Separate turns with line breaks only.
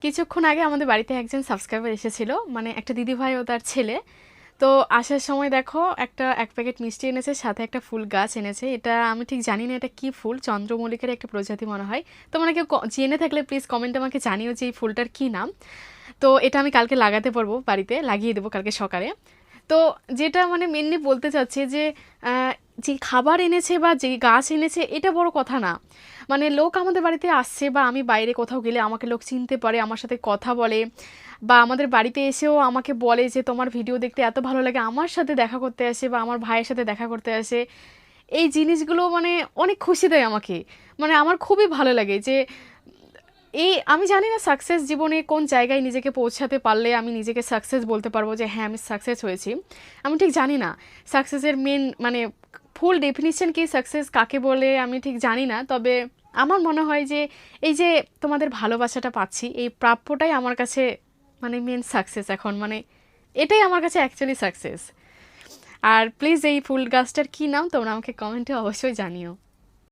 কিছুক্ষণ আগে আমাদের বাড়িতে একজন সাবস্ক্রাইবার এসেছিল, মানে একটা দিদিভাই ও তার ছেলে। তো আসার সময় দেখো এক প্যাকেট মিষ্টি এনেছে, সাথে একটা ফুল গাছ এনেছে। এটা আমি ঠিক জানি না এটা কি ফুল, চন্দ্রমল্লিকার একটা প্রজাতি মনে হয়। তোমরা কেউ জেনে থাকলে প্লিজ কমেন্টে আমাকে জানিও যে এই ফুলটার কি নাম। তো এটা আমি কালকে লাগাতে পারবো, বাড়িতে লাগিয়ে দেবো কালকে সকালে। তো যেটা মানে মেনলি বলতে চাচ্ছি যে আহ, যে খাবার এনেছে বা যে গাছ এনেছে এটা বড় কথা না। মানে লোক আমাদের বাড়িতে আসছে বা আমি বাইরে কোথাও গেলে আমাকে লোক চিনতে পারে, আমার সাথে কথা বলে, বা আমাদের বাড়িতে এসেও আমাকে বলে যে তোমার ভিডিও দেখতে এত ভালো লাগে, আমার সাথে দেখা করতে আসে বা আমার ভাইয়ের সাথে দেখা করতে আসে। এই জিনিসগুলো মানে অনেক খুশি দেয় আমাকে। মানে আমার খুবই ভালো লাগে যে এই আমি জানি না সাকসেস জীবনে কোন জায়গায় নিজেকে পৌঁছাতে পারলে আমি নিজেকে সাকসেস বলতে পারবো যে হ্যাঁ আমি সাকসেস হয়েছি। আমি ঠিক জানি না সাকসেসের মেন মানে ফুল ডেফিনিশন কি, সাকসেস কাকে বলে আমি ঠিক জানি না। তবে আমার মনে হয় যে এই যে তোমাদের ভালোবাসাটা পাচ্ছি, এই প্রাপ্যটাই আমার কাছে মানে মেন সাকসেস এখন। মানে এটাই আমার কাছে অ্যাকচুয়ালি সাকসেস। আর প্লিজ এই ফুল গাছটার কী নাম তোমরা আমাকে কমেন্টে অবশ্যই জানিও।